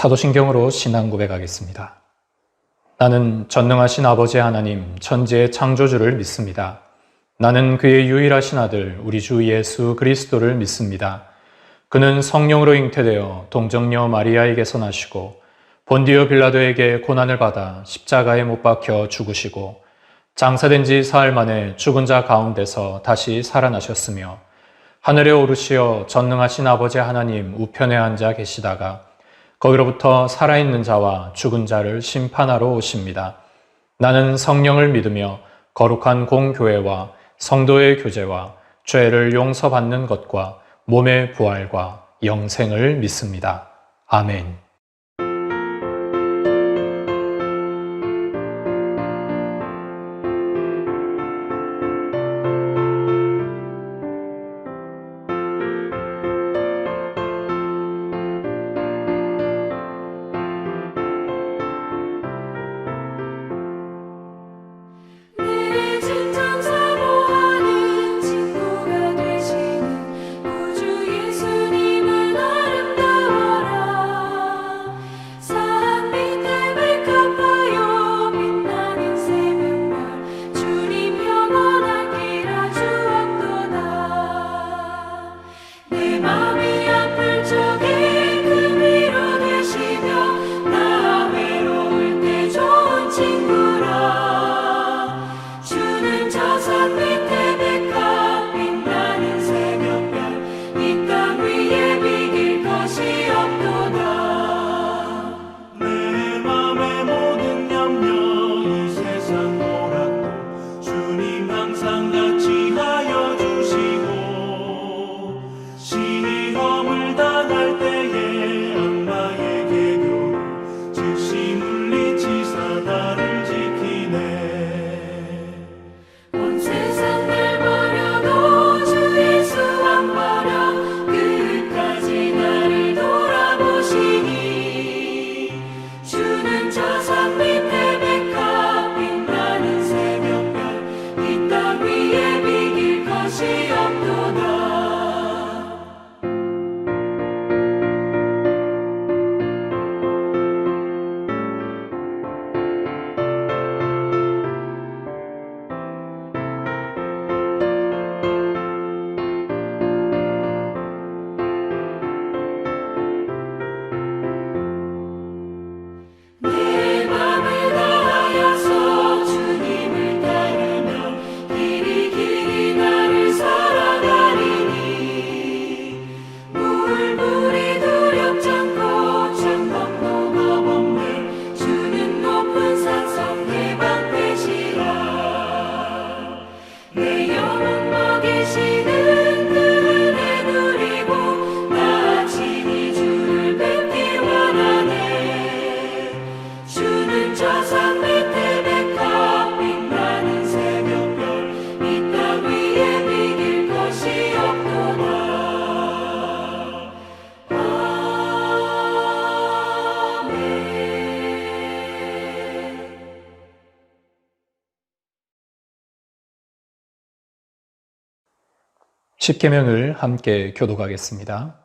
사도신경으로 신앙 고백하겠습니다. 나는 전능하신 아버지 하나님 천지의 창조주를 믿습니다. 나는 그의 유일하신 아들 우리 주 예수 그리스도를 믿습니다. 그는 성령으로 잉태되어 동정녀 마리아에게서 나시고 본디오 빌라도에게 고난을 받아 십자가에 못 박혀 죽으시고 장사된 지 사흘 만에 죽은 자 가운데서 다시 살아나셨으며 하늘에 오르시어 전능하신 아버지 하나님 우편에 앉아 계시다가 거기로부터 살아있는 자와 죽은 자를 심판하러 오십니다. 나는 성령을 믿으며 거룩한 공교회와 성도의 교제와 죄를 용서받는 것과 몸의 부활과 영생을 믿습니다. 아멘. 십계명을 함께 교독하겠습니다.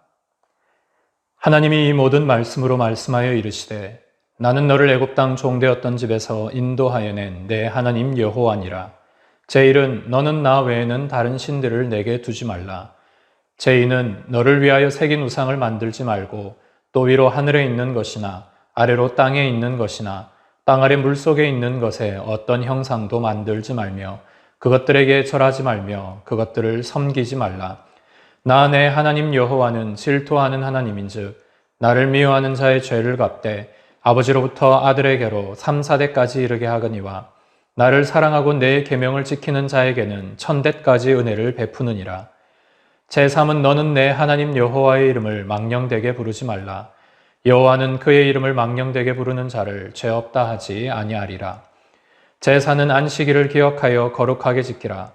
하나님이 이 모든 말씀으로 말씀하여 이르시되 나는 너를 애굽 땅 종되었던 집에서 인도하여 낸 내 하나님 여호와니라. 제1은 너는 나 외에는 다른 신들을 내게 두지 말라. 제2는 너를 위하여 새긴 우상을 만들지 말고 또 위로 하늘에 있는 것이나 아래로 땅에 있는 것이나 땅 아래 물속에 있는 것에 어떤 형상도 만들지 말며 그것들에게 절하지 말며 그것들을 섬기지 말라. 나 내 하나님 여호와는 질투하는 하나님인즉 나를 미워하는 자의 죄를 갚되 아버지로부터 아들에게로 3, 4대까지 이르게 하거니와 나를 사랑하고 내 계명을 지키는 자에게는 1000대까지 은혜를 베푸느니라. 제3은 너는 내 하나님 여호와의 이름을 망령되게 부르지 말라. 여호와는 그의 이름을 망령되게 부르는 자를 죄 없다 하지 아니하리라. 제4는 안식일을 기억하여 거룩하게 지키라.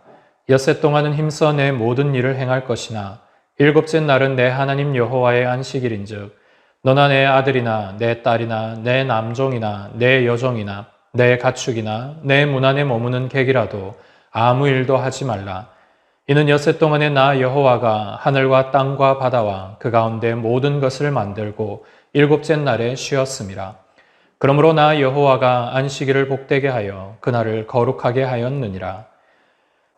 엿새 동안은 힘써 내 모든 일을 행할 것이나 일곱째 날은 내 하나님 여호와의 안식일인즉 너나 내 아들이나 내 딸이나 내 남종이나 내 여종이나 내 가축이나 내 문 안에 머무는 객이라도 아무 일도 하지 말라. 이는 엿새 동안에 나 여호와가 하늘과 땅과 바다와 그 가운데 모든 것을 만들고 일곱째 날에 쉬었음이라. 그러므로 나 여호와가 안식일을 복되게 하여 그날을 거룩하게 하였느니라.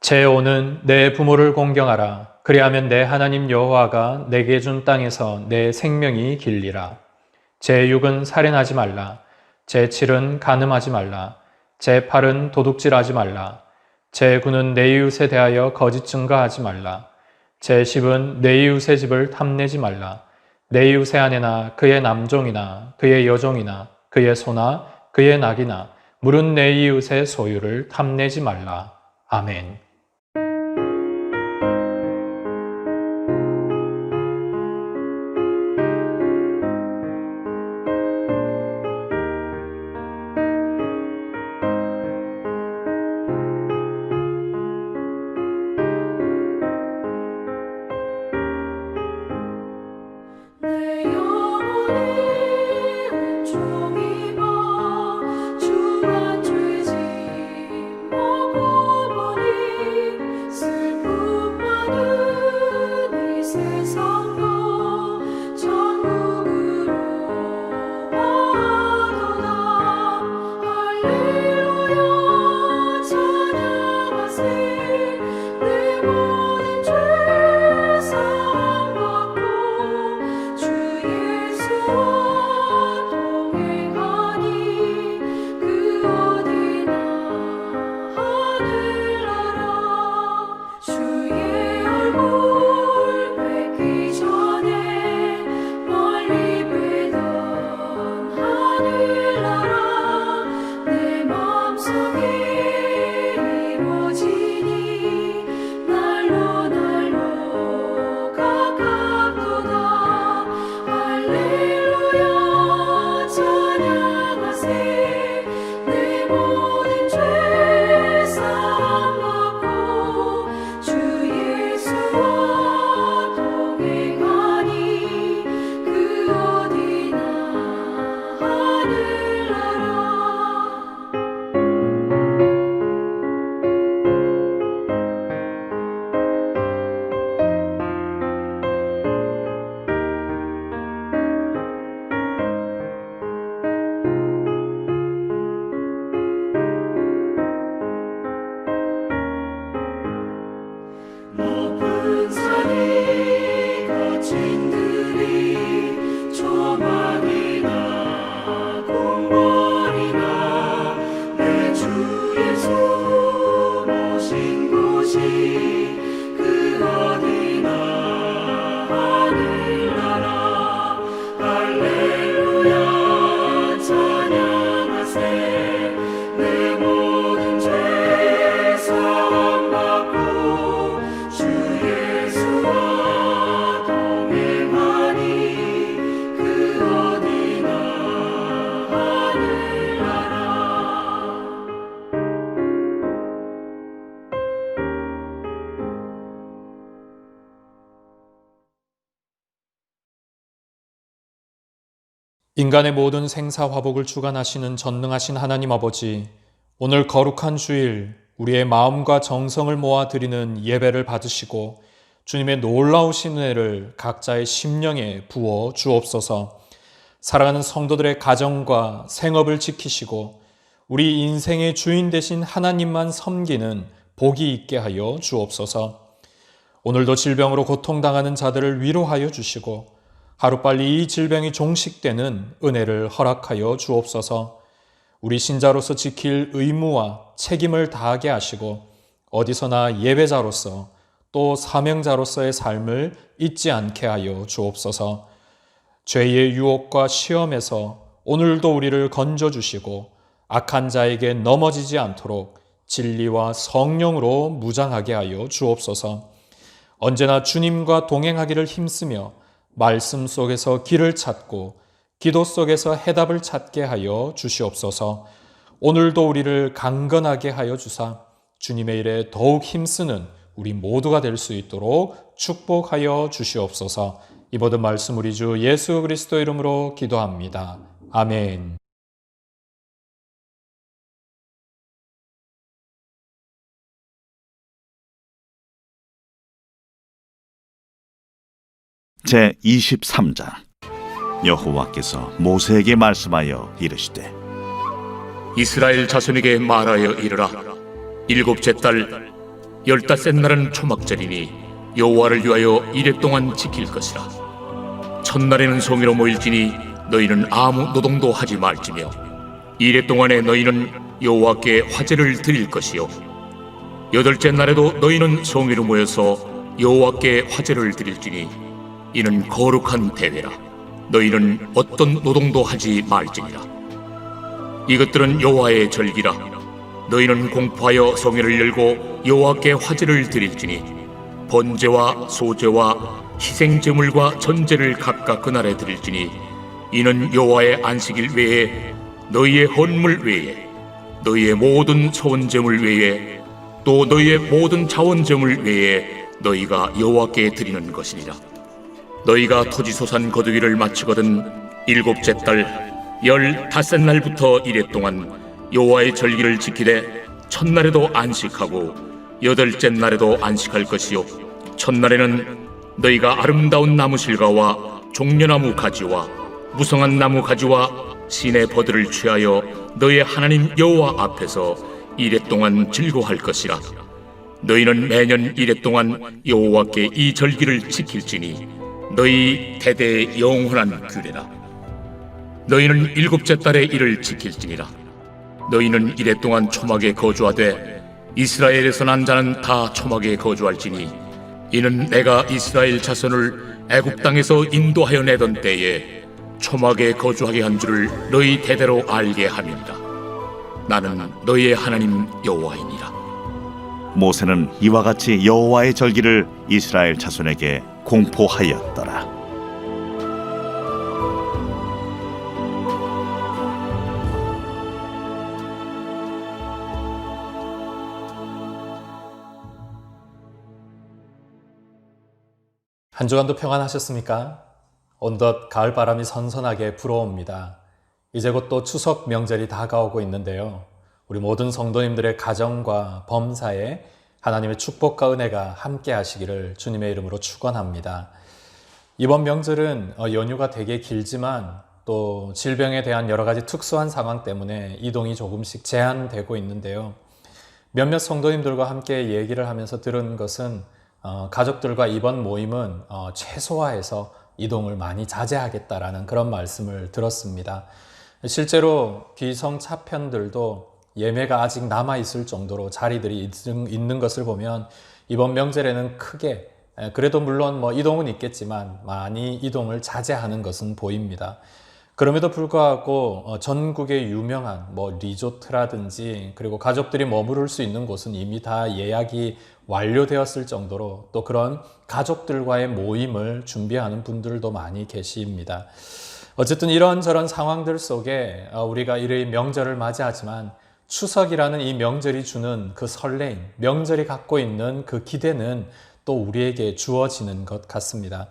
제5는 내 부모를 공경하라. 그리하면 내 하나님 여호와가 내게 준 땅에서 내 생명이 길리라. 제6은 살인하지 말라. 제7은 간음하지 말라. 제8은 도둑질하지 말라. 제9는 내 이웃에 대하여 거짓 증거하지 말라. 제10은 내 이웃의 집을 탐내지 말라. 내 이웃의 아내나 그의 남종이나 그의 여종이나 그의 소나 그의 낙이나 물은 내 이웃의 소유를 탐내지 말라. 아멘. 인간의 모든 생사화복을 주관하시는 전능하신 하나님 아버지, 오늘 거룩한 주일 우리의 마음과 정성을 모아 드리는 예배를 받으시고 주님의 놀라우신 은혜를 각자의 심령에 부어 주옵소서. 사랑하는 성도들의 가정과 생업을 지키시고 우리 인생의 주인 되신 하나님만 섬기는 복이 있게 하여 주옵소서. 오늘도 질병으로 고통당하는 자들을 위로하여 주시고 하루빨리 이 질병이 종식되는 은혜를 허락하여 주옵소서. 우리 신자로서 지킬 의무와 책임을 다하게 하시고 어디서나 예배자로서 또 사명자로서의 삶을 잊지 않게 하여 주옵소서. 죄의 유혹과 시험에서 오늘도 우리를 건져주시고 악한 자에게 넘어지지 않도록 진리와 성령으로 무장하게 하여 주옵소서. 언제나 주님과 동행하기를 힘쓰며 말씀 속에서 길을 찾고 기도 속에서 해답을 찾게 하여 주시옵소서. 오늘도 우리를 강건하게 하여 주사 주님의 일에 더욱 힘쓰는 우리 모두가 될 수 있도록 축복하여 주시옵소서. 이 모든 말씀 우리 주 예수 그리스도 이름으로 기도합니다. 아멘. 제23장 여호와께서 모세에게 말씀하여 이르시되 이스라엘 자손에게 말하여 이르라. 일곱째 달 15째 날은 초막절이니 여호와를 위하여 이레 동안 지킬 것이라. 첫날에는 성회로 모일지니 너희는 아무 노동도 하지 말지며 이레 동안에 너희는 여호와께 화제를 드릴 것이요 여덟째 날에도 너희는 성회로 모여서 여호와께 화제를 드릴지니 이는 거룩한 대회라. 너희는 어떤 노동도 하지 말지니라. 이것들은 여호와의 절기라. 너희는 공포하여 성회를 열고 여호와께 화제를 드릴지니 번제와 소제와 희생제물과 전제를 각각 그날에 드릴지니 이는 여호와의 안식일 외에 너희의 헌물 외에 너희의 모든 소원제물 외에 또 너희의 모든 자원제물 외에 너희가 여호와께 드리는 것이니라. 너희가 토지소산 거두기를 마치거든 일곱째 달 15째 날부터 이레 동안 여호와의 절기를 지키되 첫날에도 안식하고 여덟째 날에도 안식할 것이요 첫날에는 너희가 아름다운 나무 실과와 종려나무 가지와 무성한 나무 가지와 신의 버들을 취하여 너희의 하나님 여호와 앞에서 이레 동안 즐거워할 것이라. 너희는 매년 이레 동안 여호와께 이 절기를 지킬지니 너희 대대의 영원한 규례라. 너희는 일곱째 달에 이를 지킬지니라. 너희는 이레 동안 초막에 거주하되 이스라엘에서 난 자는 다 초막에 거주할지니 이는 내가 이스라엘 자손을 애굽 땅에서 인도하여 내던 때에 초막에 거주하게 한 줄을 너희 대대로 알게 함이니라. 나는 너희의 하나님 여호와이니라. 모세는 이와 같이 여호와의 절기를 이스라엘 자손에게 공포하였더라. 한 주간도 평안하셨습니까? 어느덧 가을바람이 선선하게 불어옵니다. 이제 곧 또 추석 명절이 다가오고 있는데요. 우리 모든 성도님들의 가정과 범사에 하나님의 축복과 은혜가 함께 하시기를 주님의 이름으로 축원합니다. 이번 명절은 연휴가 되게 길지만 또 질병에 대한 여러 가지 특수한 상황 때문에 이동이 조금씩 제한되고 있는데요. 몇몇 성도님들과 함께 얘기를 하면서 들은 것은 가족들과 이번 모임은 최소화해서 이동을 많이 자제하겠다라는 그런 말씀을 들었습니다. 실제로 귀성 차편들도 예매가 아직 남아있을 정도로 자리들이 있는 것을 보면 이번 명절에는 크게 그래도 물론 이동은 있겠지만 많이 이동을 자제하는 것은 보입니다. 그럼에도 불구하고 전국의 유명한 리조트라든지 그리고 가족들이 머무를 수 있는 곳은 이미 다 예약이 완료되었을 정도로 또 그런 가족들과의 모임을 준비하는 분들도 많이 계십니다. 어쨌든 이런저런 상황들 속에 우리가 이 명절을 맞이하지만 추석이라는 이 명절이 주는 그 설레임, 명절이 갖고 있는 그 기대는 또 우리에게 주어지는 것 같습니다.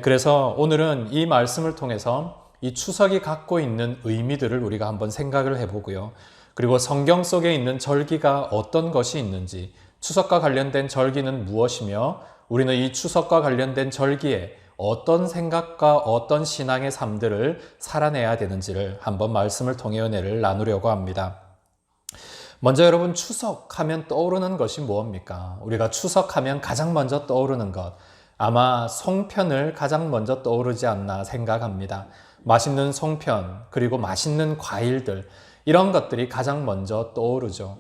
그래서 오늘은 이 말씀을 통해서 이 추석이 갖고 있는 의미들을 우리가 한번 생각을 해보고요. 그리고 성경 속에 있는 절기가 어떤 것이 있는지, 추석과 관련된 절기는 무엇이며 우리는 이 추석과 관련된 절기에 어떤 생각과 어떤 신앙의 삶들을 살아내야 되는지를 한번 말씀을 통해 은혜를 나누려고 합니다. 먼저 여러분, 추석하면 떠오르는 것이 무엇입니까? 우리가 추석하면 가장 먼저 떠오르는 것, 아마 송편을 가장 먼저 떠오르지 않나 생각합니다. 맛있는 송편, 그리고 맛있는 과일들, 이런 것들이 가장 먼저 떠오르죠.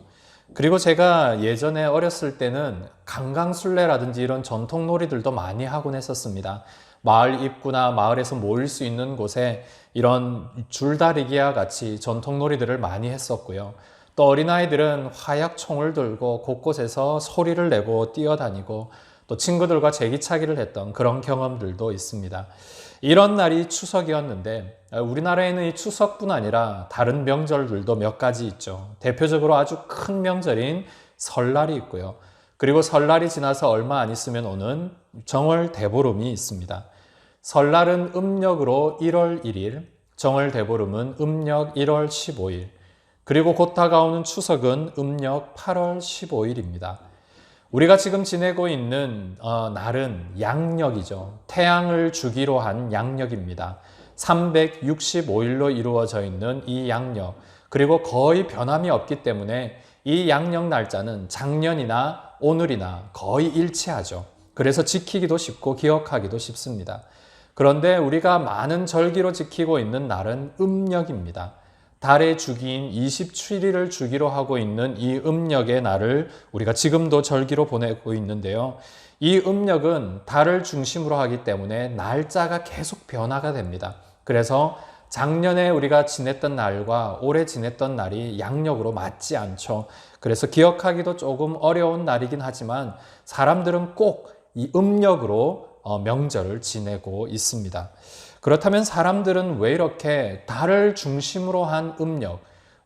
그리고 제가 예전에 어렸을 때는 강강술래라든지 이런 전통 놀이들도 많이 하곤 했었습니다. 마을 입구나 마을에서 모일 수 있는 곳에 이런 줄다리기와 같이 전통 놀이들을 많이 했었고요. 또 어린아이들은 화약총을 들고 곳곳에서 소리를 내고 뛰어다니고 또 친구들과 제기차기를 했던 그런 경험들도 있습니다. 이런 날이 추석이었는데 우리나라에는 이 추석뿐 아니라 다른 명절들도 몇 가지 있죠. 대표적으로 아주 큰 명절인 설날이 있고요. 그리고 설날이 지나서 얼마 안 있으면 오는 정월대보름이 있습니다. 설날은 음력으로 1월 1일, 정월대보름은 음력 1월 15일, 그리고 곧 다가오는 추석은 음력 8월 15일입니다. 우리가 지금 지내고 있는 날은 양력이죠. 태양을 주기로 한 양력입니다. 365일로 이루어져 있는 이 양력, 그리고 거의 변함이 없기 때문에 이 양력 날짜는 작년이나 오늘이나 거의 일치하죠. 그래서 지키기도 쉽고 기억하기도 쉽습니다. 그런데 우리가 많은 절기로 지키고 있는 날은 음력입니다. 달의 주기인 27일을 주기로 하고 있는 이 음력의 날을 우리가 지금도 절기로 보내고 있는데요. 이 음력은 달을 중심으로 하기 때문에 날짜가 계속 변화가 됩니다. 그래서 작년에 우리가 지냈던 날과 올해 지냈던 날이 양력으로 맞지 않죠. 그래서 기억하기도 조금 어려운 날이긴 하지만 사람들은 꼭 이 음력으로 명절을 지내고 있습니다. 그렇다면 사람들은 왜 이렇게 달을 중심으로 한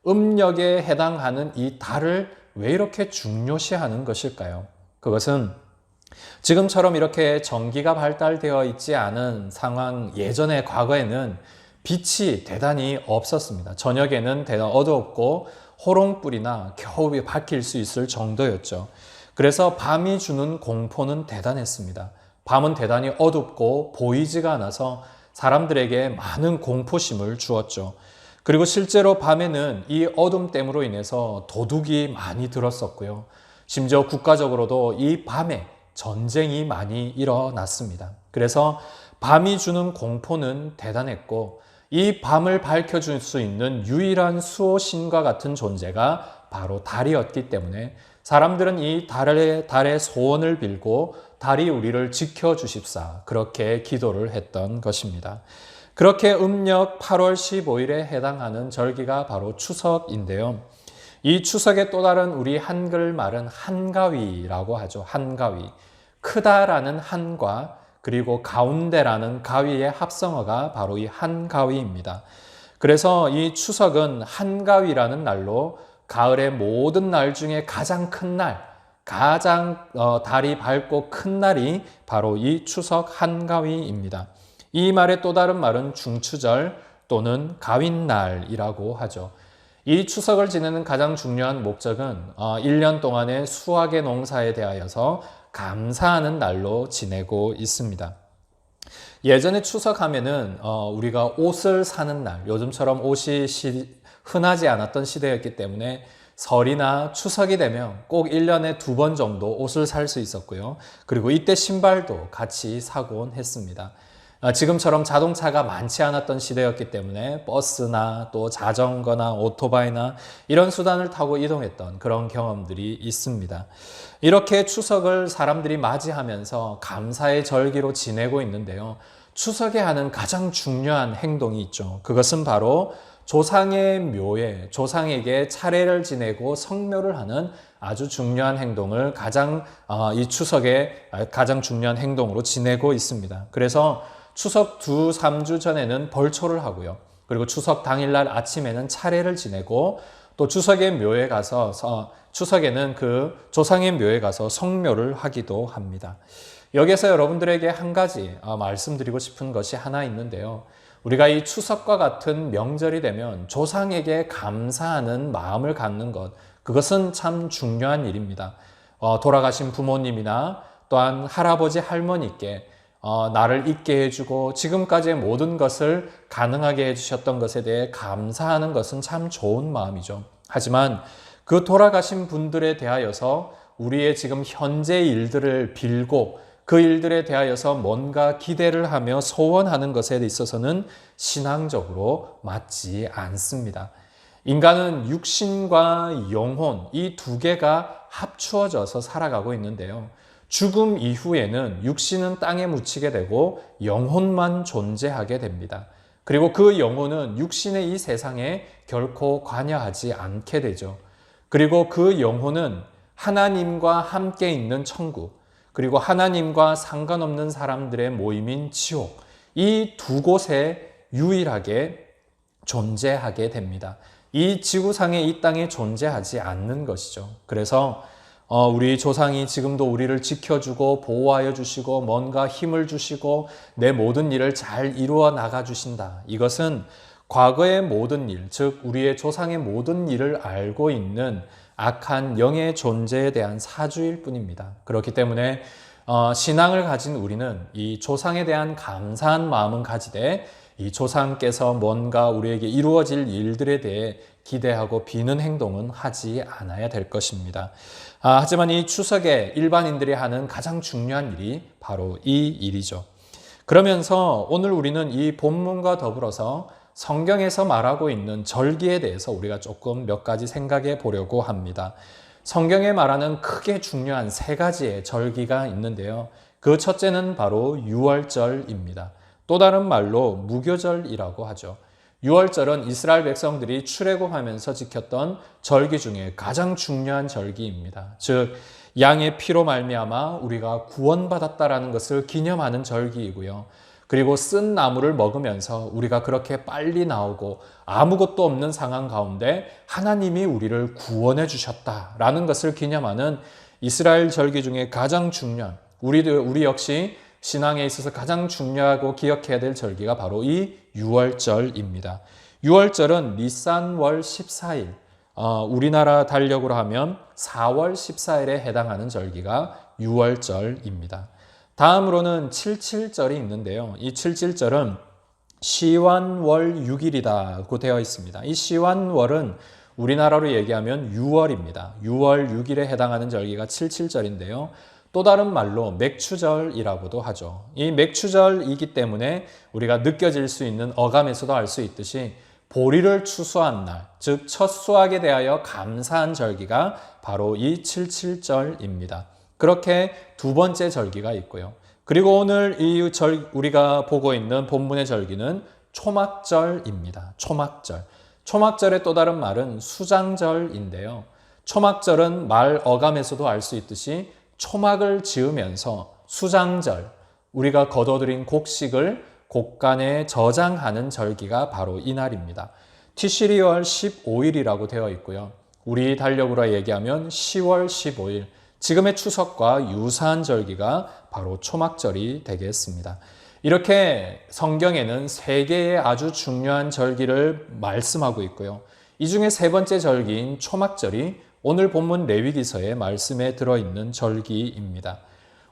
음력에 해당하는 이 달을 왜 이렇게 중요시하는 것일까요? 그것은 지금처럼 이렇게 전기가 발달되어 있지 않은 상황, 예전에 과거에는 빛이 대단히 없었습니다. 저녁에는 대단히 어두웠고 호롱불이나 겨우 밝힐 수 있을 정도였죠. 그래서 밤이 주는 공포는 대단했습니다. 밤은 대단히 어둡고 보이지가 않아서 사람들에게 많은 공포심을 주었죠. 그리고 실제로 밤에는 이 어둠 때문으로 인해서 도둑이 많이 들었었고요. 심지어 국가적으로도 이 밤에 전쟁이 많이 일어났습니다. 그래서 밤이 주는 공포는 대단했고 이 밤을 밝혀줄 수 있는 유일한 수호신과 같은 존재가 바로 달이었기 때문에 사람들은 이 달의 소원을 빌고 달이 우리를 지켜주십사 그렇게 기도를 했던 것입니다. 그렇게 음력 8월 15일에 해당하는 절기가 바로 추석인데요. 이 추석의 또 다른 우리 한글 말은 한가위라고 하죠. 한가위. 크다라는 한과 그리고 가운데라는 가위의 합성어가 바로 이 한가위입니다. 그래서 이 추석은 한가위라는 날로 가을의 모든 날 중에 가장 큰 날, 가장 달이 밝고 큰 날이 바로 이 추석 한가위입니다. 이 말의 또 다른 말은 중추절 또는 가윈날이라고 하죠. 이 추석을 지내는 가장 중요한 목적은 1년 동안의 수확의 농사에 대하여서 감사하는 날로 지내고 있습니다. 예전에 추석하면은 우리가 옷을 사는 날, 요즘처럼 옷이 흔하지 않았던 시대였기 때문에 설이나 추석이 되면 꼭 1년에 2번 정도 옷을 살 수 있었고요. 그리고 이때 신발도 같이 사곤 했습니다. 지금처럼 자동차가 많지 않았던 시대였기 때문에 버스나 또 자전거나 오토바이나 이런 수단을 타고 이동했던 그런 경험들이 있습니다. 이렇게 추석을 사람들이 맞이하면서 감사의 절기로 지내고 있는데요. 추석에 하는 가장 중요한 행동이 있죠. 그것은 바로 조상의 묘에 조상에게 차례를 지내고 성묘를 하는 아주 중요한 행동을 이 추석의 가장 중요한 행동으로 지내고 있습니다. 그래서 추석 2-3주 전에는 벌초를 하고요. 그리고 추석 당일날 아침에는 차례를 지내고 또 추석의 묘에 가서 추석에는 그 조상의 묘에 가서 성묘를 하기도 합니다. 여기서 여러분들에게 한 가지 말씀드리고 싶은 것이 하나 있는데요. 우리가 이 추석과 같은 명절이 되면 조상에게 감사하는 마음을 갖는 것, 그것은 참 중요한 일입니다. 돌아가신 부모님이나 또한 할아버지 할머니께 나를 있게 해주고 지금까지의 모든 것을 가능하게 해주셨던 것에 대해 감사하는 것은 참 좋은 마음이죠. 하지만 그 돌아가신 분들에 대하여서 우리의 지금 현재 일들을 빌고 그 일들에 대하여서 뭔가 기대를 하며 소원하는 것에 있어서는 신앙적으로 맞지 않습니다. 인간은 육신과 영혼 이 두 개가 합추어져서 살아가고 있는데요. 죽음 이후에는 육신은 땅에 묻히게 되고 영혼만 존재하게 됩니다. 그리고 그 영혼은 육신의 이 세상에 결코 관여하지 않게 되죠. 그리고 그 영혼은 하나님과 함께 있는 천국, 그리고 하나님과 상관없는 사람들의 모임인 지옥, 이 두 곳에 유일하게 존재하게 됩니다. 이 지구상에 이 땅에 존재하지 않는 것이죠. 그래서 우리 조상이 지금도 우리를 지켜주고 보호하여 주시고 뭔가 힘을 주시고 내 모든 일을 잘 이루어 나가 주신다. 이것은 과거의 모든 일, 즉 우리의 조상의 모든 일을 알고 있는 악한 영의 존재에 대한 사주일 뿐입니다. 그렇기 때문에 신앙을 가진 우리는 이 조상에 대한 감사한 마음은 가지되 이 조상께서 뭔가 우리에게 이루어질 일들에 대해 기대하고 비는 행동은 하지 않아야 될 것입니다. 하지만 이 추석에 일반인들이 하는 가장 중요한 일이 바로 이 일이죠. 그러면서 오늘 우리는 이 본문과 더불어서 성경에서 말하고 있는 절기에 대해서 우리가 조금 몇 가지 생각해 보려고 합니다. 성경에 말하는 크게 중요한 세 가지의 절기가 있는데요. 그 첫째는 바로 유월절입니다. 또 다른 말로 무교절이라고 하죠. 유월절은 이스라엘 백성들이 출애굽하면서 지켰던 절기 중에 가장 중요한 절기입니다. 즉 양의 피로 말미암아 우리가 구원받았다라는 것을 기념하는 절기이고요. 그리고 쓴 나무를 먹으면서 우리가 그렇게 빨리 나오고 아무것도 없는 상황 가운데 하나님이 우리를 구원해 주셨다라는 것을 기념하는 이스라엘 절기 중에 가장 중요한 우리 역시 신앙에 있어서 가장 중요하고 기억해야 될 절기가 바로 이 유월절입니다. 유월절은 니산월 14일, 우리나라 달력으로 하면 4월 14일에 해당하는 절기가 유월절입니다. 다음으로는 77절이 있는데요. 이 77절은 시완월 6일이라고 되어 있습니다. 이 시완월은 우리나라로 얘기하면 6월입니다. 6월 6일에 해당하는 절기가 77절인데요. 또 다른 말로 맥추절이라고도 하죠. 이 맥추절이기 때문에 우리가 느껴질 수 있는 어감에서도 알 수 있듯이 보리를 추수한 날, 즉 첫 수확에 대하여 감사한 절기가 바로 이 77절입니다. 그렇게 두 번째 절기가 있고요. 그리고 오늘 우리가 보고 있는 본문의 절기는 초막절입니다. 초막절. 초막절의 또 다른 말은 수장절인데요. 초막절은 말 어감에서도 알 수 있듯이 초막을 지으면서 수장절, 우리가 거둬들인 곡식을 곡간에 저장하는 절기가 바로 이 날입니다. 티시리월 15일이라고 되어 있고요. 우리 달력으로 얘기하면 10월 15일, 지금의 추석과 유사한 절기가 바로 초막절이 되겠습니다. 이렇게 성경에는 세 개의 아주 중요한 절기를 말씀하고 있고요. 이 중에 세 번째 절기인 초막절이 오늘 본문 레위기서의 말씀에 들어있는 절기입니다.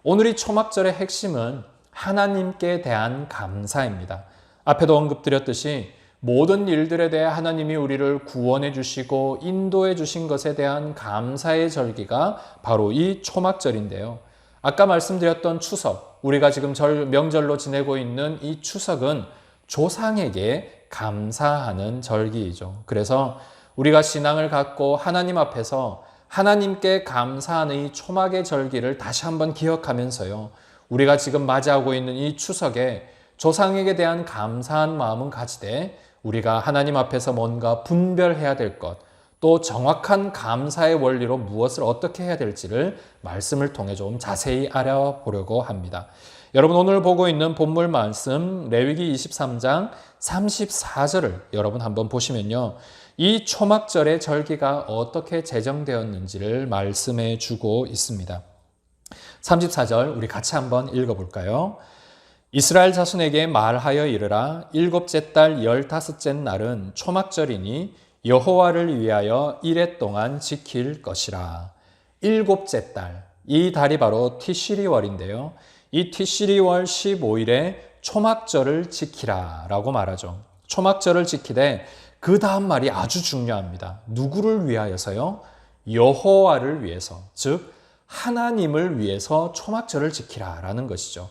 오늘 이 초막절의 핵심은 하나님께 대한 감사입니다. 앞에도 언급드렸듯이 모든 일들에 대해 하나님이 우리를 구원해 주시고 인도해 주신 것에 대한 감사의 절기가 바로 이 초막절인데요. 아까 말씀드렸던 추석, 우리가 지금 명절로 지내고 있는 이 추석은 조상에게 감사하는 절기이죠. 그래서 우리가 신앙을 갖고 하나님 앞에서 하나님께 감사하는 이 초막의 절기를 다시 한번 기억하면서요. 우리가 지금 맞이하고 있는 이 추석에 조상에게 대한 감사한 마음은 가지되 우리가 하나님 앞에서 뭔가 분별해야 될 것, 또 정확한 감사의 원리로 무엇을 어떻게 해야 될지를 말씀을 통해 좀 자세히 알아보려고 합니다. 여러분 오늘 보고 있는 본문 말씀 레위기 23장 34절을 여러분 한번 보시면요. 이 초막절의 절기가 어떻게 제정되었는지를 말씀해 주고 있습니다. 34절 우리 같이 한번 읽어볼까요? 이스라엘 자손에게 말하여 이르라 일곱째 달 15째 날은 초막절이니 여호와를 위하여 이레 동안 지킬 것이라. 일곱째 달, 이 달이 바로 티시리월인데요. 이 티시리월 15일에 초막절을 지키라 라고 말하죠. 초막절을 지키되 그 다음 말이 아주 중요합니다. 누구를 위하여서요? 여호와를 위해서, 즉 하나님을 위해서 초막절을 지키라 라는 것이죠.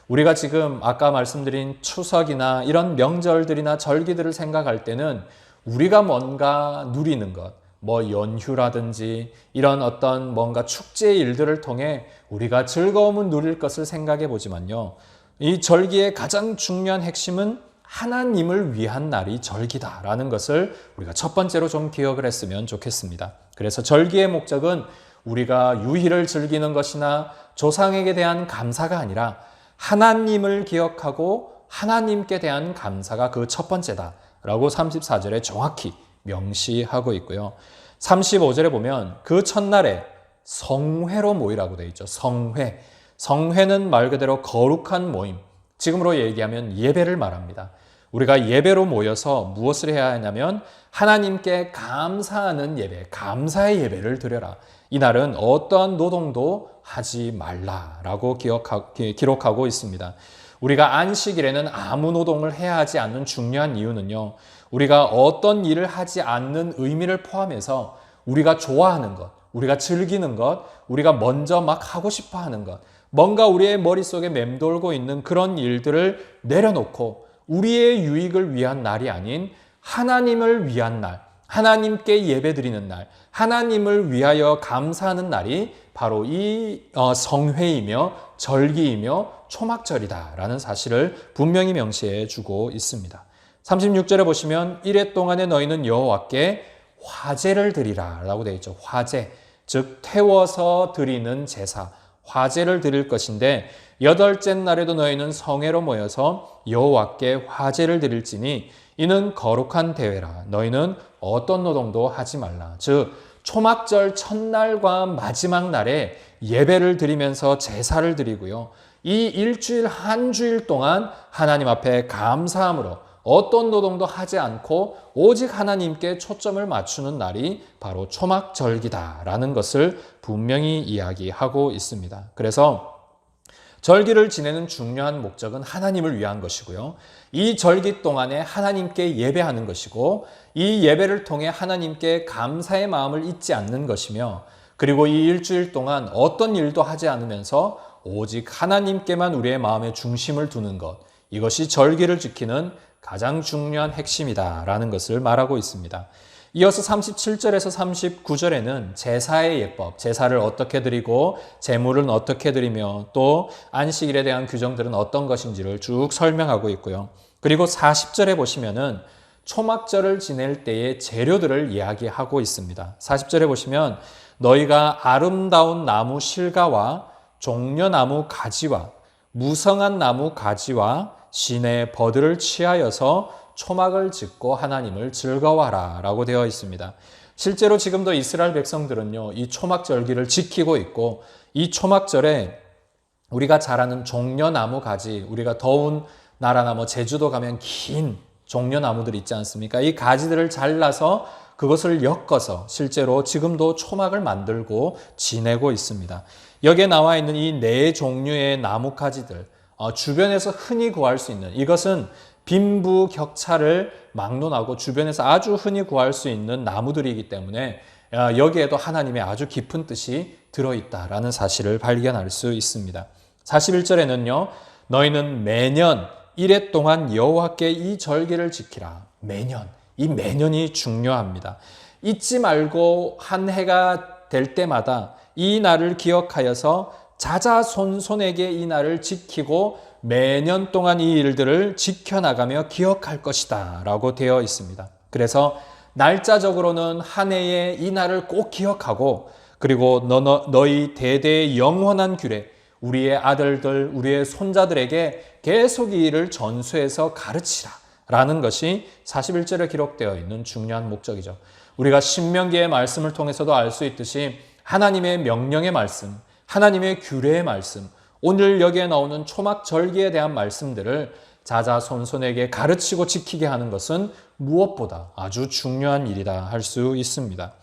우리가 지금 아까 말씀드린 추석이나 이런 명절들이나 절기들을 생각할 때는 우리가 뭔가 누리는 것, 뭐 연휴라든지 이런 어떤 뭔가 축제의 일들을 통해 우리가 즐거움을 누릴 것을 생각해 보지만요. 이 절기의 가장 중요한 핵심은 하나님을 위한 날이 절기다라는 것을 우리가 첫 번째로 좀 기억을 했으면 좋겠습니다. 그래서 절기의 목적은 우리가 유희를 즐기는 것이나 조상에게 대한 감사가 아니라 하나님을 기억하고 하나님께 대한 감사가 그 첫 번째다라고 34절에 정확히 명시하고 있고요. 35절에 보면 그 첫날에 성회로 모이라고 되어 있죠. 성회. 성회는 말 그대로 거룩한 모임. 지금으로 얘기하면 예배를 말합니다. 우리가 예배로 모여서 무엇을 해야 하냐면 하나님께 감사하는 예배, 감사의 예배를 드려라. 이날은 어떠한 노동도 하지 말라라고 기록하고 있습니다. 우리가 안식일에는 아무 노동을 해야 하지 않는 중요한 이유는요, 우리가 어떤 일을 하지 않는 의미를 포함해서 우리가 좋아하는 것, 우리가 즐기는 것, 우리가 먼저 막 하고 싶어 하는 것, 뭔가 우리의 머릿속에 맴돌고 있는 그런 일들을 내려놓고 우리의 유익을 위한 날이 아닌 하나님을 위한 날, 하나님께 예배드리는 날, 하나님을 위하여 감사하는 날이 바로 이 성회이며 절기이며 초막절이다라는 사실을 분명히 명시해 주고 있습니다. 36절에 보시면 이레 동안에 너희는 여호와께 화제를 드리라 라고 되어 있죠. 화제, 즉 태워서 드리는 제사, 화제를 드릴 것인데 여덟째 날에도 너희는 성회로 모여서 여호와께 화제를 드릴지니 이는 거룩한 대회라. 너희는 어떤 노동도 하지 말라. 즉 초막절 첫날과 마지막 날에 예배를 드리면서 제사를 드리고요. 이 일주일 한 주일 동안 하나님 앞에 감사함으로 어떤 노동도 하지 않고 오직 하나님께 초점을 맞추는 날이 바로 초막절기다라는 것을 분명히 이야기하고 있습니다. 그래서 절기를 지내는 중요한 목적은 하나님을 위한 것이고요. 이 절기 동안에 하나님께 예배하는 것이고 이 예배를 통해 하나님께 감사의 마음을 잊지 않는 것이며 그리고 이 일주일 동안 어떤 일도 하지 않으면서 오직 하나님께만 우리의 마음의 중심을 두는 것, 이것이 절기를 지키는 가장 중요한 핵심이다라는 것을 말하고 있습니다. 이어서 37절에서 39절에는 제사의 예법, 제사를 어떻게 드리고 제물은 어떻게 드리며 또 안식일에 대한 규정들은 어떤 것인지를 쭉 설명하고 있고요. 그리고 40절에 보시면은 초막절을 지낼 때의 재료들을 이야기하고 있습니다. 40절에 보시면 너희가 아름다운 나무 실과와 종려나무 가지와 무성한 나무 가지와 시내 버들을 취하여서 초막을 짓고 하나님을 즐거워하라 라고 되어 있습니다. 실제로 지금도 이스라엘 백성들은요, 이 초막절기를 지키고 있고 이 초막절에 우리가 잘 아는 종려나무 가지, 우리가 더운 나라나 뭐 제주도 가면 긴 종려나무들 있지 않습니까? 이 가지들을 잘라서 그것을 엮어서 실제로 지금도 초막을 만들고 지내고 있습니다. 여기에 나와 있는 이 네 종류의 나무 가지들, 주변에서 흔히 구할 수 있는, 이것은 빈부격차를 막론하고 주변에서 아주 흔히 구할 수 있는 나무들이기 때문에 여기에도 하나님의 아주 깊은 뜻이 들어있다라는 사실을 발견할 수 있습니다. 41절에는요, 너희는 매년 이레 동안 여호와께 이 절기를 지키라. 매년, 이 매년이 중요합니다. 잊지 말고 한 해가 될 때마다 이 날을 기억하여서 자자손손에게 이 날을 지키고 매년 동안 이 일들을 지켜나가며 기억할 것이다 라고 되어 있습니다. 그래서 날짜적으로는 한 해에 이 날을 꼭 기억하고 그리고 너희 대대의 영원한 규례, 우리의 아들들, 우리의 손자들에게 계속 이 일을 전수해서 가르치라 라는 것이 41절에 기록되어 있는 중요한 목적이죠. 우리가 신명기의 말씀을 통해서도 알 수 있듯이 하나님의 명령의 말씀, 하나님의 규례의 말씀, 오늘 여기에 나오는 초막절기에 대한 말씀들을 자자손손에게 가르치고 지키게 하는 것은 무엇보다 아주 중요한 일이다 할 수 있습니다.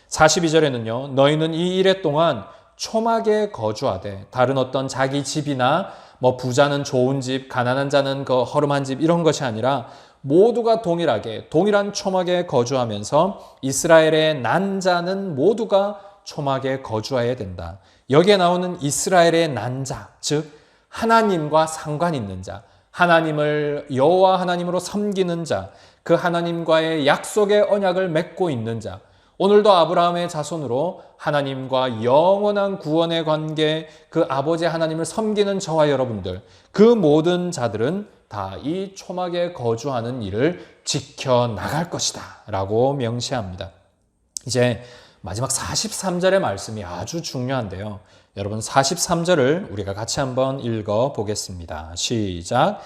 42절에는요, 너희는 이 일에 동안 초막에 거주하되, 다른 어떤 자기 집이나 뭐 부자는 좋은 집, 가난한 자는 그 허름한 집 이런 것이 아니라 모두가 동일하게 동일한 초막에 거주하면서 이스라엘의 난 자는 모두가 초막에 거주해야 된다. 여기에 나오는 이스라엘의 난 자, 즉 하나님과 상관 있는 자, 하나님을 여호와 하나님으로 섬기는 자, 그 하나님과의 약속의 언약을 맺고 있는 자, 오늘도 아브라함의 자손으로 하나님과 영원한 구원의 관계, 그 아버지 하나님을 섬기는 저와 여러분들, 그 모든 자들은 다 이 초막에 거주하는 일을 지켜나갈 것이다 라고 명시합니다. 이제 마지막 43절의 말씀이 아주 중요한데요. 여러분 43절을 우리가 같이 한번 읽어 보겠습니다. 시작.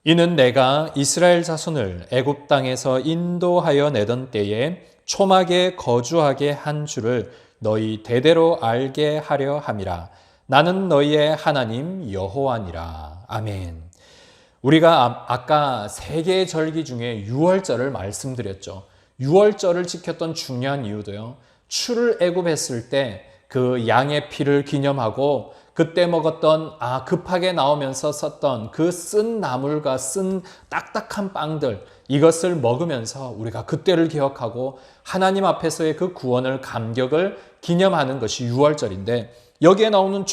이는 내가 이스라엘 자손을 애굽 땅에서 인도하여 내던 때에 초막에 거주하게 한 줄을 너희 대대로 알게 하려 함이라. 나는 너희의 하나님 여호와니라. 아멘. 우리가 아까 세 개의 절기 중에 유월절을 말씀드렸죠. 유월절을 지켰던 중요한 이유도요, 출애굽했을 때 그 양의 피를 기념하고 그때 먹었던 급하게 나오면서 썼던 그 쓴 나물과 쓴 딱딱한 빵들, 이것을 먹으면서 우리가 그때를 기억하고 하나님 앞에서의 그 구원을 감격을 기념하는 것이 유월절인데, 여기에 나오는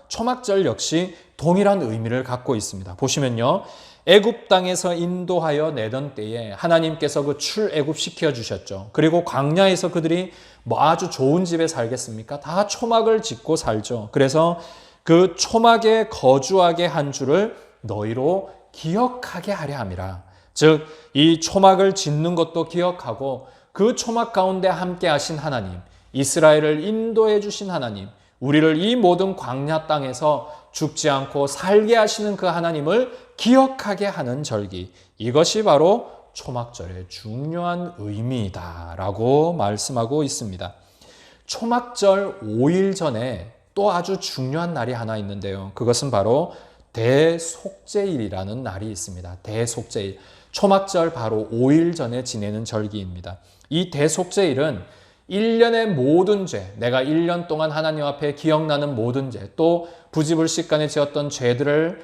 초막절 역시 동일한 의미를 갖고 있습니다. 보시면요, 애굽 땅에서 인도하여 내던 때에 하나님께서 그 출애굽시켜 주셨죠. 그리고 광야에서 그들이 뭐 아주 좋은 집에 살겠습니까? 다 초막을 짓고 살죠. 그래서 그 초막에 거주하게 한 줄을 너희로 기억하게 하려 함이라. 즉, 이 초막을 짓는 것도 기억하고 그 초막 가운데 함께 하신 하나님, 이스라엘을 인도해 주신 하나님, 우리를 이 모든 광야 땅에서 죽지 않고 살게 하시는 그 하나님을 기억하게 하는 절기, 이것이 바로 초막절의 중요한 의미이다라고 말씀하고 있습니다. 초막절 5일 전에 또 아주 중요한 날이 하나 있는데요. 그것은 바로 대속죄일이라는 날이 있습니다. 대속죄일. 초막절 바로 5일 전에 지내는 절기입니다. 이 대속죄일은 1년의 모든 죄, 내가 1년 동안 하나님 앞에 기억나는 모든 죄, 또 부지불식간에 지었던 죄들을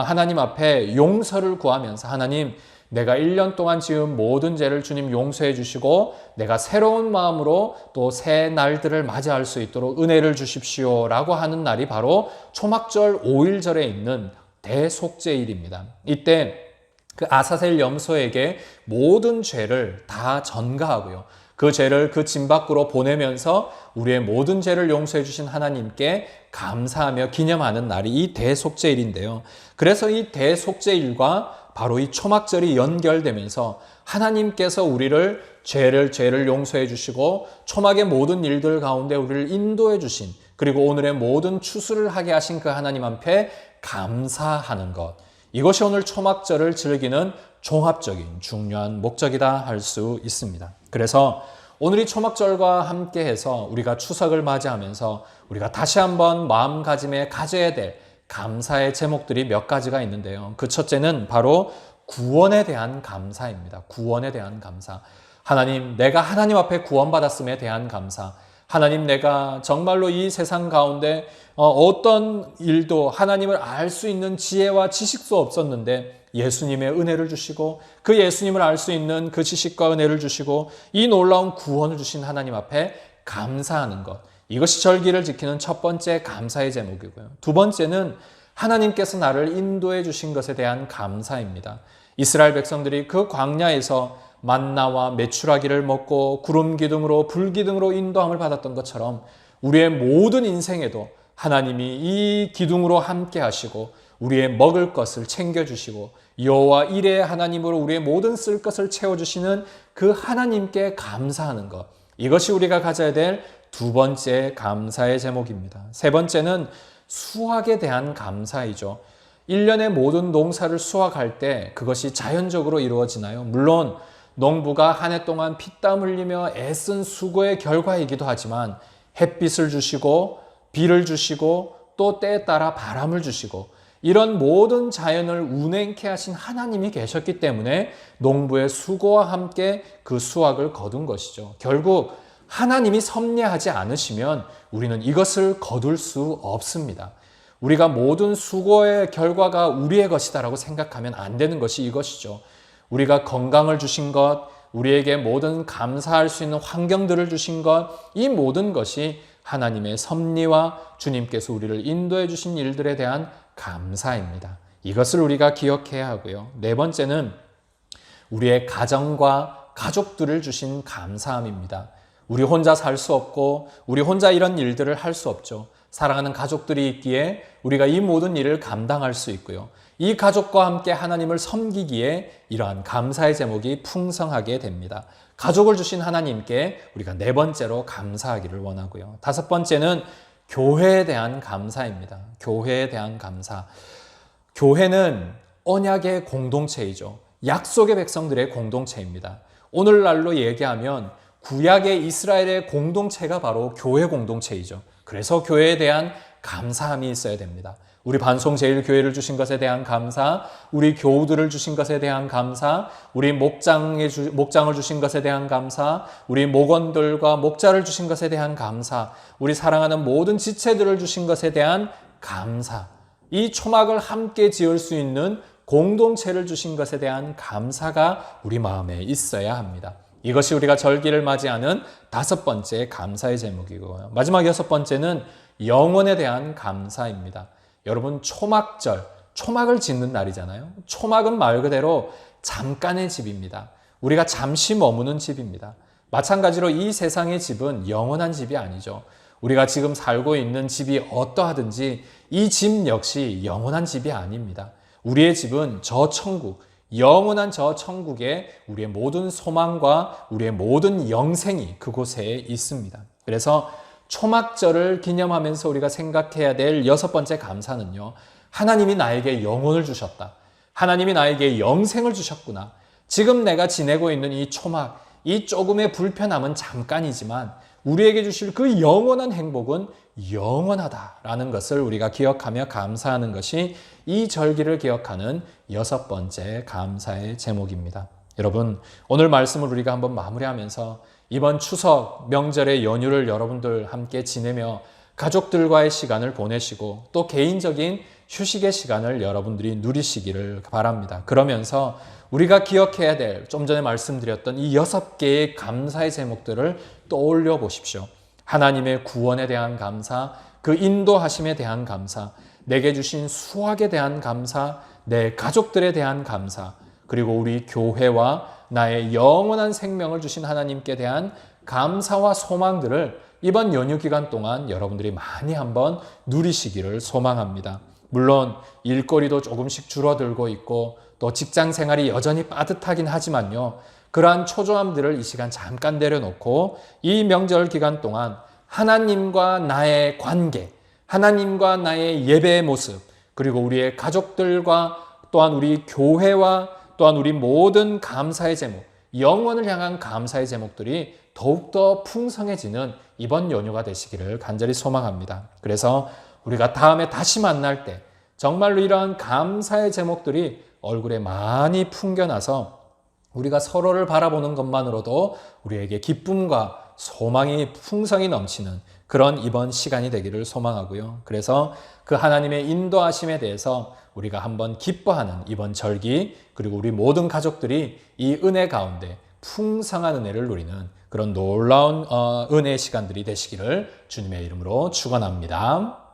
하나님 앞에 용서를 구하면서, 하나님, 내가 1년 동안 지은 모든 죄를 주님 용서해 주시고 내가 새로운 마음으로 또 새 날들을 맞이할 수 있도록 은혜를 주십시오라고 하는 날이 바로 초막절 5일절에 있는 대속죄일입니다. 이때 그 아사셀 염소에게 모든 죄를 다 전가하고요, 그 죄를 그 짐 밖으로 보내면서 우리의 모든 죄를 용서해 주신 하나님께 감사하며 기념하는 날이 이 대속죄일인데요. 그래서 이 대속죄일과 바로 이 초막절이 연결되면서 하나님께서 우리를 죄를 용서해 주시고 초막의 모든 일들 가운데 우리를 인도해 주신, 그리고 오늘의 모든 추수를 하게 하신 그 하나님 앞에 감사하는 것, 이것이 오늘 초막절을 즐기는 종합적인 중요한 목적이다 할 수 있습니다. 그래서 오늘 이 초막절과 함께해서 우리가 추석을 맞이하면서 우리가 다시 한번 마음가짐에 가져야 될 감사의 제목들이 몇 가지가 있는데요. 그 첫째는 바로 구원에 대한 감사입니다. 구원에 대한 감사. 하나님, 내가 하나님 앞에 구원받았음에 대한 감사. 하나님, 내가 정말로 이 세상 가운데 어떤 일도 하나님을 알 수 있는 지혜와 지식도 없었는데 예수님의 은혜를 주시고 그 예수님을 알 수 있는 그 지식과 은혜를 주시고 이 놀라운 구원을 주신 하나님 앞에 감사하는 것. 이것이 절기를 지키는 첫 번째 감사의 제목이고요. 두 번째는 하나님께서 나를 인도해 주신 것에 대한 감사입니다. 이스라엘 백성들이 그 광야에서 만나와 메추라기를 먹고 구름 기둥으로 불 기둥으로 인도함을 받았던 것처럼 우리의 모든 인생에도 하나님이 이 기둥으로 함께 하시고 우리의 먹을 것을 챙겨주시고 여호와 일의 하나님으로 우리의 모든 쓸 것을 채워주시는 그 하나님께 감사하는 것, 이것이 우리가 가져야 될 두 번째 감사의 제목입니다. 세 번째는 수확에 대한 감사이죠. 1년의 모든 농사를 수확할 때 그것이 자연적으로 이루어지나요? 물론 농부가 한 해 동안 피땀 흘리며 애쓴 수고의 결과이기도 하지만 햇빛을 주시고 비를 주시고 또 때에 따라 바람을 주시고 이런 모든 자연을 운행케 하신 하나님이 계셨기 때문에 농부의 수고와 함께 그 수확을 거둔 것이죠. 결국 하나님이 섭리하지 않으시면 우리는 이것을 거둘 수 없습니다. 우리가 모든 수고의 결과가 우리의 것이다라고 생각하면 안 되는 것이 이것이죠. 우리가 건강을 주신 것, 우리에게 모든 감사할 수 있는 환경들을 주신 것, 이 모든 것이 하나님의 섭리와 주님께서 우리를 인도해 주신 일들에 대한 감사입니다. 이것을 우리가 기억해야 하고요. 네 번째는 우리의 가정과 가족들을 주신 감사함입니다. 우리 혼자 살 수 없고 우리 혼자 이런 일들을 할 수 없죠. 사랑하는 가족들이 있기에 우리가 이 모든 일을 감당할 수 있고요. 이 가족과 함께 하나님을 섬기기에 이러한 감사의 제목이 풍성하게 됩니다. 가족을 주신 하나님께 우리가 네 번째로 감사하기를 원하고요. 다섯 번째는 교회에 대한 감사입니다. 교회에 대한 감사. 교회는 언약의 공동체이죠. 약속의 백성들의 공동체입니다. 오늘날로 얘기하면 구약의 이스라엘의 공동체가 바로 교회 공동체이죠. 그래서 교회에 대한 감사함이 있어야 됩니다. 우리 반송제일교회를 주신 것에 대한 감사, 우리 교우들을 주신 것에 대한 감사, 우리 목장을 주신 것에 대한 감사, 우리 목원들과 목자를 주신 것에 대한 감사, 우리 사랑하는 모든 지체들을 주신 것에 대한 감사, 이 초막을 함께 지을 수 있는 공동체를 주신 것에 대한 감사가 우리 마음에 있어야 합니다. 이것이 우리가 절기를 맞이하는 5번째 감사의 제목이고요. 마지막 6번째는 영혼에 대한 감사입니다. 여러분, 초막절, 초막을 짓는 날이잖아요. 초막은 말 그대로 잠깐의 집입니다. 우리가 잠시 머무는 집입니다. 마찬가지로 이 세상의 집은 영원한 집이 아니죠. 우리가 지금 살고 있는 집이 어떠하든지 이 집 역시 영원한 집이 아닙니다. 우리의 집은 저 천국, 영원한 저 천국에 우리의 모든 소망과 우리의 모든 영생이 그곳에 있습니다. 그래서 초막절을 기념하면서 우리가 생각해야 될 6번째 감사는요, 하나님이 나에게 영혼을 주셨다. 하나님이 나에게 영생을 주셨구나. 지금 내가 지내고 있는 이 초막, 이 조금의 불편함은 잠깐이지만 우리에게 주실 그 영원한 행복은 영원하다라는 것을 우리가 기억하며 감사하는 것이 이 절기를 기억하는 6번째 감사의 제목입니다. 여러분, 오늘 말씀을 우리가 한번 마무리하면서 이번 추석 명절의 연휴를 여러분들 함께 지내며 가족들과의 시간을 보내시고 또 개인적인 휴식의 시간을 여러분들이 누리시기를 바랍니다. 그러면서 우리가 기억해야 될 좀 전에 말씀드렸던 이 6개의 감사의 제목들을 떠올려 보십시오. 하나님의 구원에 대한 감사, 그 인도하심에 대한 감사, 내게 주신 수확에 대한 감사, 내 가족들에 대한 감사, 그리고 우리 교회와 나의 영원한 생명을 주신 하나님께 대한 감사와 소망들을 이번 연휴 기간 동안 여러분들이 많이 한번 누리시기를 소망합니다. 물론 일거리도 조금씩 줄어들고 있고 또 직장 생활이 여전히 빠듯하긴 하지만요. 그러한 초조함들을 이 시간 잠깐 내려놓고 이 명절 기간 동안 하나님과 나의 관계, 하나님과 나의 예배의 모습, 그리고 우리의 가족들과 또한 우리 교회와 또한 우리 모든 감사의 제목, 영원을 향한 감사의 제목들이 더욱더 풍성해지는 이번 연휴가 되시기를 간절히 소망합니다. 그래서 우리가 다음에 다시 만날 때 정말로 이러한 감사의 제목들이 얼굴에 많이 풍겨나서 우리가 서로를 바라보는 것만으로도 우리에게 기쁨과 소망이 풍성히 넘치는 그런 이번 시간이 되기를 소망하고요. 그래서 그 하나님의 인도하심에 대해서 우리가 한번 기뻐하는 이번 절기, 그리고 우리 모든 가족들이 이 은혜 가운데 풍성한 은혜를 누리는 그런 놀라운 은혜의 시간들이 되시기를 주님의 이름으로 축원합니다.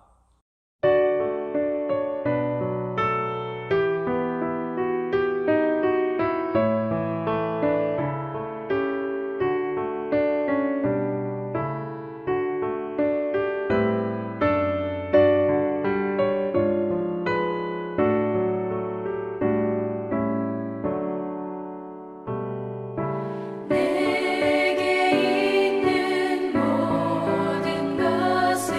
내게 있는 모든 것을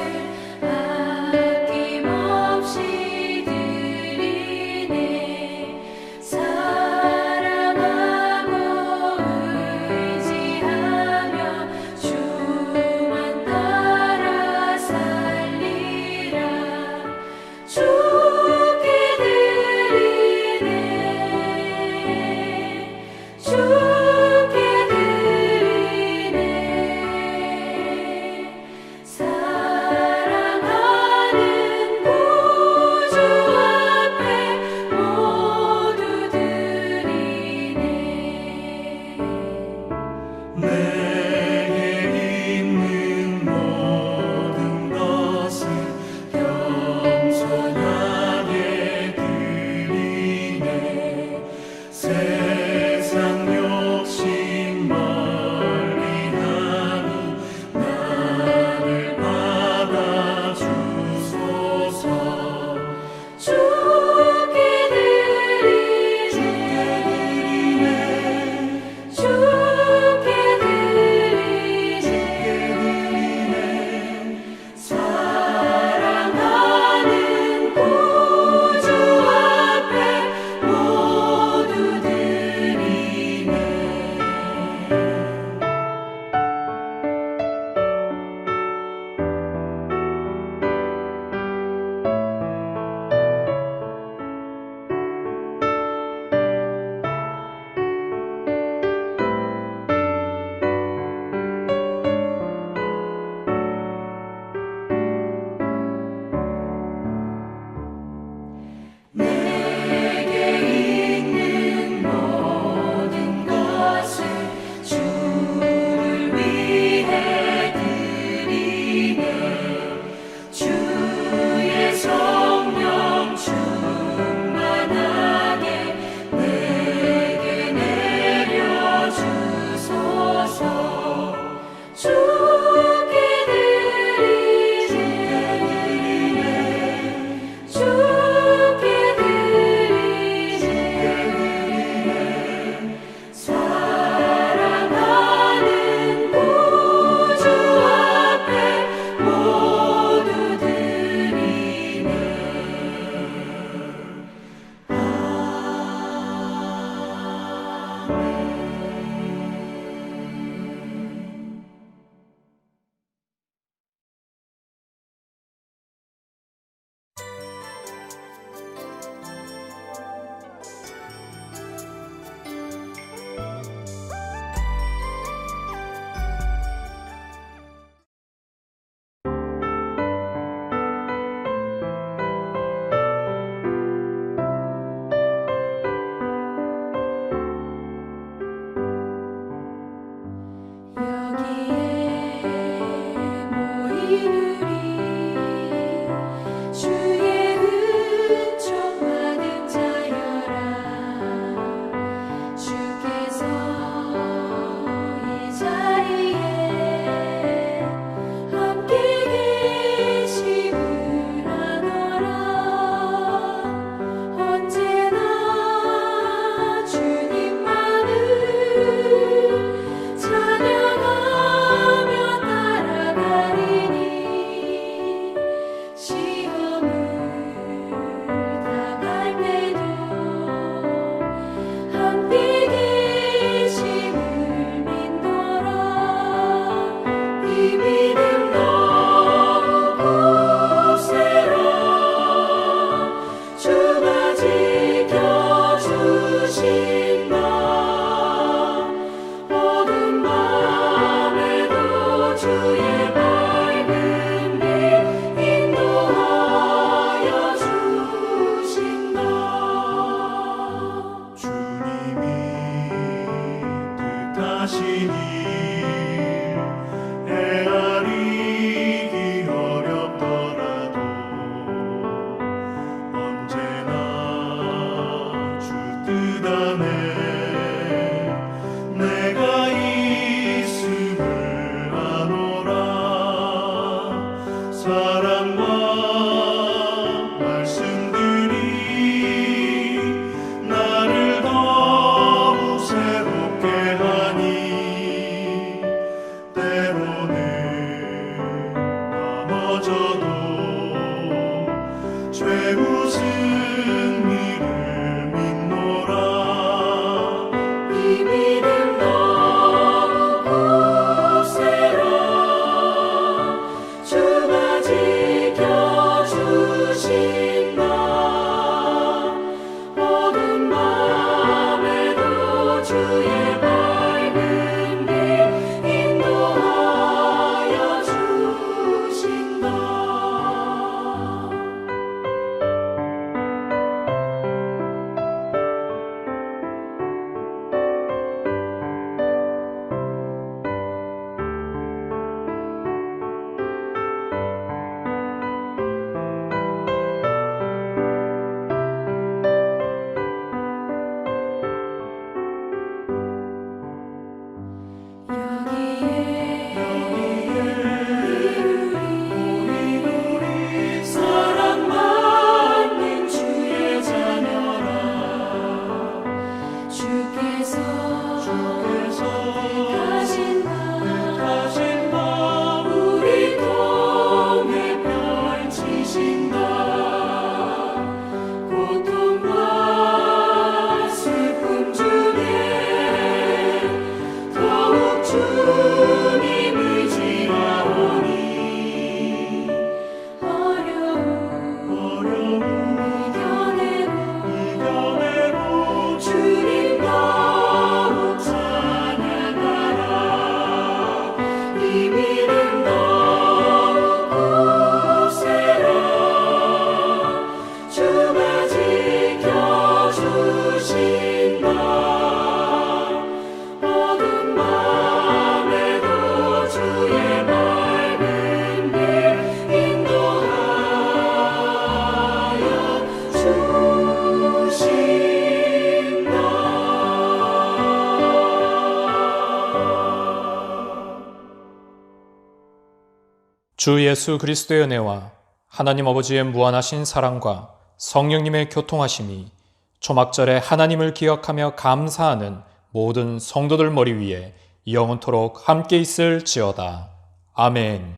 주 예수 그리스도의 은혜와 하나님 아버지의 무한하신 사랑과 성령님의 교통하심이 초막절에 하나님을 기억하며 감사하는 모든 성도들 머리 위에 영원토록 함께 있을지어다. 아멘.